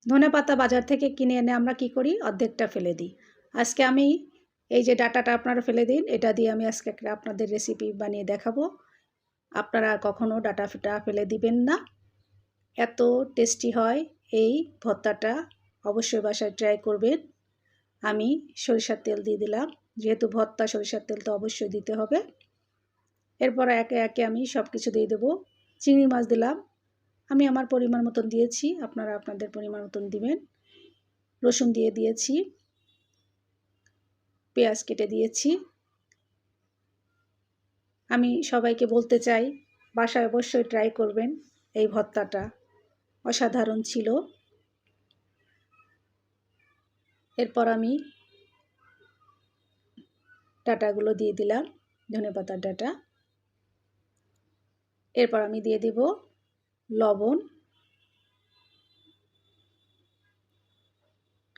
ধনেপাতা বাজার থেকে কিনে এনে আমরা কি করি, অর্ধেকটা ফেলে দিই। আজকে আমি এই যে ডাঁটাটা আপনারা ফেলে দিন, এটা দিয়ে আমি আজকে একটা আপনাদের রেসিপি বানিয়ে দেখাবো। আপনারা আর কখনো ডাঁটা ফেলে দিবেন না। এত টেস্টি হয় এই ভর্তাটা, অবশ্যই বাসায় ট্রাই করবেন। আমি সরিষার তেল দিয়ে দিলাম, যেহেতু ভর্তা সরিষার তেল তো অবশ্যই দিতে হবে। এরপর একে একে আমি সব কিছু দিয়ে দেবো। চিংড়ি মাছ দিলাম, আমি আমার পরিমাণ মতন দিয়েছি, আপনারা আপনাদের পরিমাণ মতন দিবেন। রসুন দিয়ে দিয়েছি, পেঁয়াজ কেটে দিয়েছি। আমি সবাইকে বলতে চাই, বাসায় অবশ্যই ট্রাই করবেন, এই ভর্তাটা অসাধারণ ছিল। এরপর আমি ডাঁটাগুলো দিয়ে দিলাম, ধনেপাতার ডাঁটা। এরপর আমি দিয়ে দেব লবণ,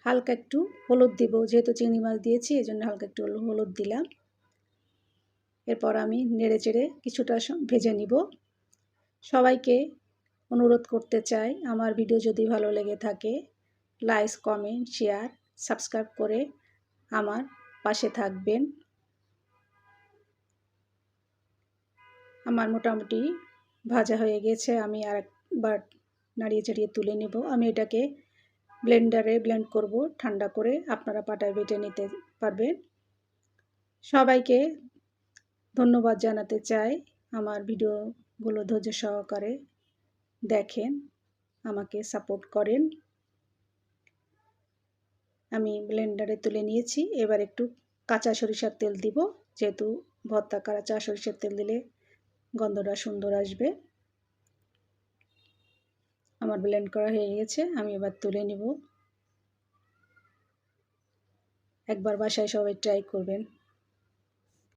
হালকা একটু হলুদ দিব, যেহেতু চিংড়ি মাছ দিয়েছি এই জন্য হালকা একটু হলুদ দিলাম। এরপর আমি নেড়ে চেড়ে কিছুটা ভেজে নিব। সবাইকে অনুরোধ করতে চাই, আমার ভিডিও যদি ভালো লেগে থাকে লাইক, কমেন্ট, শেয়ার, সাবস্ক্রাইব করে আমার পাশে থাকবেন। আমার মোটামুটি ভাজা হয়ে গেছে, আমি আরেকবার নাড়িয়ে চাড়িয়ে তুলে নেব। আমি এটাকে ব্লেন্ডারে ব্লেন্ড করব ঠান্ডা করে, আপনারা পাটায় বেটে নিতে পারবেন। সবাইকে ধন্যবাদ জানাতে চাই, আমার ভিডিওগুলো ধৈর্য সহকারে দেখেন, আমাকে সাপোর্ট করেন। আমি ব্লেন্ডারে তুলে নিয়েছি। এবার একটু কাঁচা সরিষার তেল দিব, যেহেতু ভর্তা কাঁচা সরিষার তেল দিলে গন্ধটা সুন্দর আসবে। আমার ব্লেন্ড করা হয়ে গেছে, আমি এবার তুলে নিব। একবার বাসায় সবাই ট্রাই করবেন।